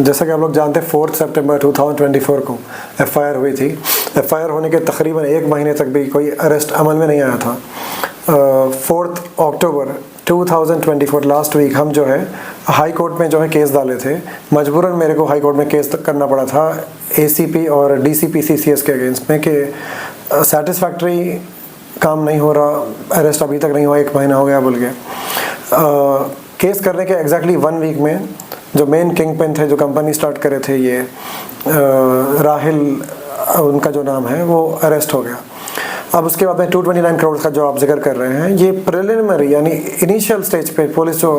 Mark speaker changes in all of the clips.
Speaker 1: जैसा कि आप लोग जानते हैं 4 सितंबर 2024 को एफआईआर हुई थी। एफआईआर होने के तकरीबन 1 महीने तक भी कोई अरेस्ट अमल में नहीं आया था। 4 अक्टूबर 2024 लास्ट वीक हम जो है हाई कोर्ट में जो है केस डाले थे। मजबूरन मेरे को हाई कोर्ट में केस करना पड़ा था एसीपी और डीसीपी सीसीएस के अगेंस्ट में कि सेटिस्फैक्ट्री काम नहीं हो रहा, अरेस्ट अभी तक नहीं हुआ, 1 महीना हो गया बोल के। केस करने के एग्जैक्टली 1 वीक में जो मेन किंग पेन थे, जो कंपनी स्टार्ट करे थे, ये राहिल उनका जो नाम है, वो अरेस्ट हो गया। अब उसके बाद में 229 करोड़ का जो आप जिक्र कर रहे हैं, ये प्रिलिमिनरी यानी इनिशियल स्टेज पे पुलिस जो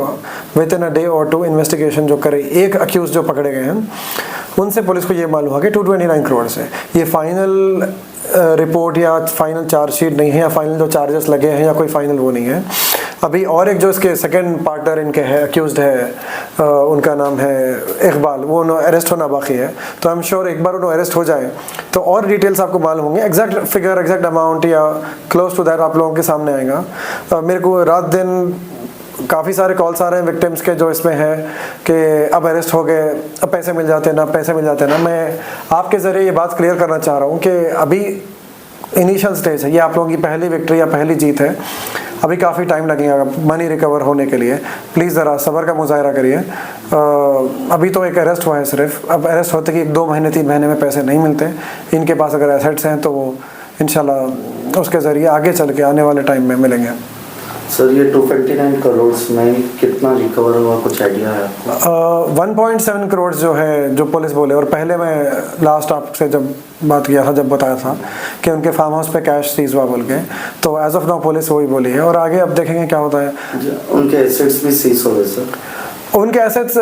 Speaker 1: विद इन अ डे और 2 इन्वेस्टिगेशन जो करे, एक अक्यूज जो पकड़े गए हैं उनसे पुलिस को ये मालूम हुआ कि 229 करोड़ से ये फाइनल रिपोर्ट या फाइनल चार्जशीट नहीं है, या फाइनल जो चार्जेस लगे हैं या कोई फाइनल वो नहीं है अभी। और एक जो इसके सेकंड पार्टनर इनके है, अक्यूज्ड है, उनका नाम है इकबाल, वो अरेस्ट होना बाकी है। तो आई एम श्योर एक बार उन्होंने अरेस्ट हो जाए तो और डिटेल्स आपको मालूम होंगे, एग्जैक्ट फिगर, एग्जैक्ट अमाउंट या क्लोज टू दैट आप लोगों के सामने आएगा। मेरे को रात दिन काफ़ी सारे कॉल्स आ रहे हैं विक्टिम्स के जो इसमें है कि अब अरेस्ट हो गए, अब पैसे मिल जाते ना, पैसे मिल जाते ना। मैं आपके ज़रिए ये बात क्लियर करना चाह रहा हूँ कि अभी इनिशियल स्टेज है, ये आप लोगों की पहली विक्ट्री या पहली जीत है। अभी काफ़ी टाइम लगेगा मनी रिकवर होने के लिए, प्लीज़ ज़रा सब्र का मुजाहरा करिए। अभी तो एक अरेस्ट हुआ है सिर्फ, अब अरेस्ट होते कि 2 महीने 3 महीने में पैसे नहीं मिलते। इनके पास अगर एसेट्स हैं तो वो इंशाल्लाह उसके ज़रिए आगे चल के आने वाले टाइम में मिलेंगे।
Speaker 2: सर ये 229 करोड़ में कितना रिकवर हुआ, कुछ आइडिया है आपको?
Speaker 1: 1.7 करोड़ जो है, जो पुलिस बोले। और पहले मैं लास्ट आपसे जब बात किया था, जब बताया था कि उनके फार्म हाउस पे कैश सीज हुआ बोल के, तो एज ऑफ नाउ पुलिस वही बोली है। और आगे अब देखेंगे क्या होता है।
Speaker 2: उनके एसेट्स भी सीज हो गए सर?
Speaker 1: उनके एसेट्स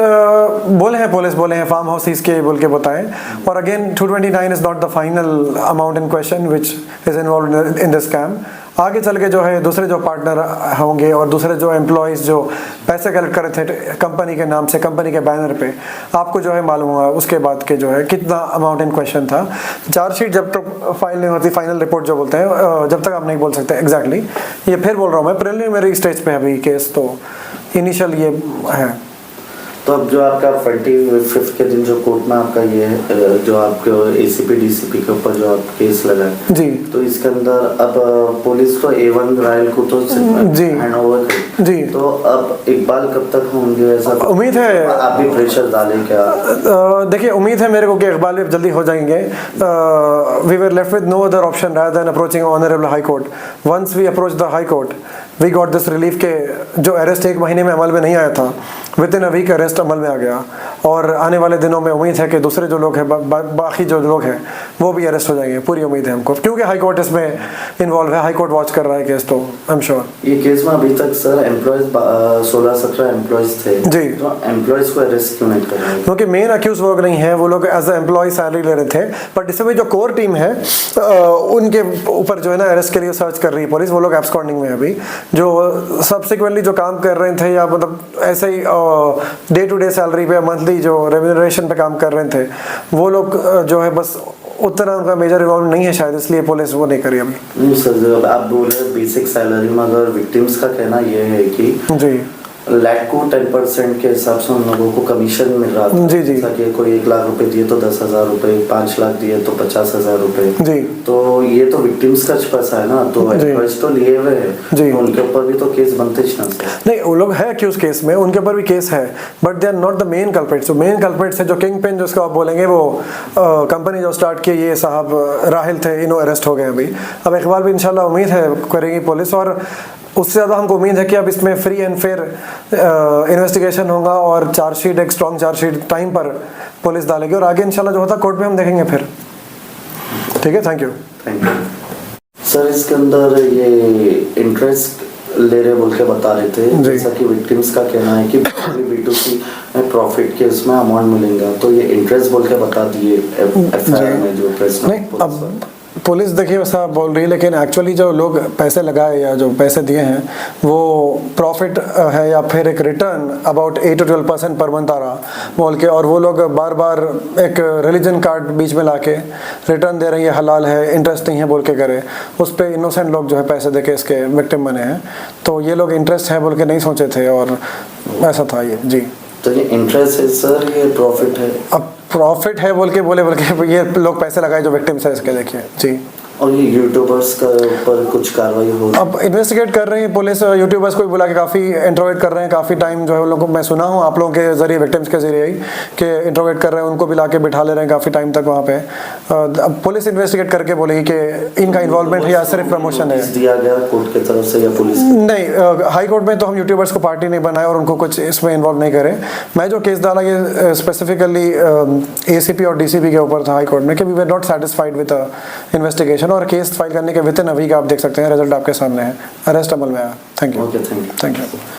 Speaker 1: बोले हैं, पुलिस बोले हैं फार्म हाउस सीज के बोल के बताएं। और again 229 is not the final amount in question which is involve in this scam. आगे चल के जो है दूसरे जो पार्टनर होंगे और दूसरे जो एम्प्लॉयज़ जो पैसे कलेक्ट कर रहे थे कंपनी के नाम से, कंपनी के बैनर पे, आपको जो है मालूम हुआ उसके बाद के जो है कितना अमाउंट इन क्वेश्चन था। चार्जशीट जब तक फाइल नहीं होती, फाइनल रिपोर्ट जो बोलते हैं, जब तक आप नहीं बोल सकते एग्जैक्टली। ये फिर बोल रहा हूँ मैं, प्रिलिमिनरी स्टेज पे अभी केस, तो इनिशियल ये है।
Speaker 2: तो अब जो आपका 25 के दिन जो कोर्ट में आपका ये है, जो आपके एसीपी डीसीपी के ऊपर जो आप केस लगा है
Speaker 1: जी,
Speaker 2: तो इसके अंदर अब पुलिस को A1 राइल को तो हैंड ओवर कर
Speaker 1: जी,
Speaker 2: तो अब इकबाल कब तक होंगे, ऐसा
Speaker 1: उम्मीद है?
Speaker 2: आप भी प्रेशर डालें क्या?
Speaker 1: देखिए उम्मीद है मेरे को कि इकबाल भी जल्दी हो जाएंगे। We were left with no other option rather than approaching honourable high court. Once we approach the high court we got this relief के जो अरेस्ट 1 महीने में अमल में नहीं आया था, with in a week arrest अमल में आ गया। और आने वाले दिनों में उम्मीद है कि दूसरे जो लोग हैं, बाकी जो लोग हैं वो भी अरेस्ट हो जाएंगे, पूरी उम्मीद है हमको, क्योंकि हाई कोर्ट इसमें इन्वॉल्व है, हाई कोर्ट वॉच कर रहा है केस। तो आई एम श्योर
Speaker 2: ये केस में अभी तक सर एम्प्लॉयज 16-17 एम्प्लॉयज थे
Speaker 1: जी,
Speaker 2: तो एम्प्लॉयज को अरेस्ट क्यों नहीं कर रहे हैं?
Speaker 1: क्योंकि मेन अक्यूज लोग नहीं है, वो लोग एज ए एम्प्लॉय सैलरी ले रहे थे। बट इसमें जो कोर टीम है उनके ऊपर जो है ना अरेस्ट के लिए सर्च कर रही है पुलिस। वो लोग एब्सकॉन्डिंग में अभी जो सब्सिक्वेंटली जो काम कर रहे थे, या मतलब ऐसे ही डे टू डे सैलरी पे, मंथली जो रेम्यूनरेशन पे काम कर रहे थे, वो लोग जो है बस उतना उनका मेजर इन्वॉल्व नहीं है शायद, इसलिए पुलिस वो नहीं करी अभी।
Speaker 2: नहीं सर, जब आप बोल रहे बेसिक सैलरी में, अगर विक्टिम्स का कहना ये है कि
Speaker 1: जी
Speaker 2: लाख को 10% के हिसाब से उन लोगों को कमीशन मिल रहा था।
Speaker 1: जी जी,
Speaker 2: कि कोई 1 लाख रुपए दिए तो 10,000 रुपए, 5 लाख दिए तो 50,000 रुपए
Speaker 1: जी।
Speaker 2: तो ये तो विक्टिम्स का पैसा है ना, तो एम्प्लॉयज तो लिए हुए हैं
Speaker 1: जी,
Speaker 2: तो उनके ऊपर भी तो केस बनते ही ना।
Speaker 1: नहीं, वो लोग है अक्यूज केस में, उनके ऊपर भी केस है, but they are not the main culprits. जो मेन कल्प्रिट्स है, जो किंग पेन जिसको आप बोलेंगे, वो कंपनी जो स्टार्ट की, ये साहब राहिल थे, इन्हों अरेस्ट हो गए अभी। अब इकबाल भी इंशाल्लाह उम्मीद है करेगी पुलिस, और उससे ज़्यादा हमको उम्मीद है कि अब इसमें फ्री एंड फेयर इन्वेस्टिगेशन होगा और चार्जशीट, एक स्ट्रॉन्ग चार्जशीट टाइम पर पुलिस डालेगी, और आगे इंशाल्लाह जो होता कोर्ट में हम देखेंगे फिर। ठीक है, thank you.
Speaker 2: Thank you sir. इसके अंदर ये इंटरेस्ट ले रहे बोल के बता रहे थे, जैसा कि विक्टिम्स का कहना है कि B2C प्रॉफिट के इसमें अमाउंट मिलेगा, तो ये इंटरेस्ट बोल के बता दिए एफआईआर में जो प्रेस में।
Speaker 1: नहीं, अब पुलिस देखिए वैसा बोल रही है, लेकिन एक्चुअली जो लोग पैसे लगाए या जो पैसे दिए हैं वो प्रॉफिट है या फिर एक return about 8 to 12% per month आ रहा बोल के, और वो लोग बार बार एक रिलीजन कार्ड बीच में लाके रिटर्न दे रहे हैं, ये हलाल है, इंटरेस्ट नहीं है बोल के करे। उस पर इनोसेंट लोग जो है पैसे दे के इसके विक्टिम बने हैं। तो ये लोग इंटरेस्ट है बोल के नहीं सोचे थे, और ऐसा था ये जी।
Speaker 2: तो ये इंटरेस्ट है सर, ये प्रॉफिट है?
Speaker 1: अब प्रॉफिट है बोल के ये लोग पैसे लगाए जो विक्टिम्स है इसके, देखिए जी।
Speaker 2: और ये यूट्यूबर्स का पर कुछ कार्रवाई हो?
Speaker 1: अब इन्वेस्टिगेट कर रही है पुलिस, यूट्यूबर्स को भी बुला के काफ़ी इंट्रोगेट कर रहे हैं, काफ़ी टाइम जो है उन लोगों को मैं सुना हूँ आप लोगों के जरिए, विक्टिम्स के जरिए ही कि इंट्रोगेट कर रहे हैं, उनको भी ला के बिठा ले रहे हैं काफ़ी टाइम तक वहाँ पे। अब पुलिस इन्वेस्टिगेट करके बोलेगी कि इनका इन्वॉल्वमेंट है या सिर्फ प्रमोशन है।
Speaker 2: दिया गया कोर्ट की तरफ से या पुलिस?
Speaker 1: नहीं, हाई कोर्ट में तो हम यूट्यूबर्स को पार्टी नहीं बनाए और उनको कुछ इसमें इन्वॉल्व नहीं करे। मैं जो केस डाला ये स्पेसिफिकली ACP और DCP के ऊपर था हाई कोर्ट में कि we were not satisfied with investigation, और केस फाइल करने के विद इन अ वीक आप देख सकते हैं रिजल्ट आपके सामने है, अरेस्ट अमल में आया। Thank you.
Speaker 2: Okay, thank you.
Speaker 1: Thank you.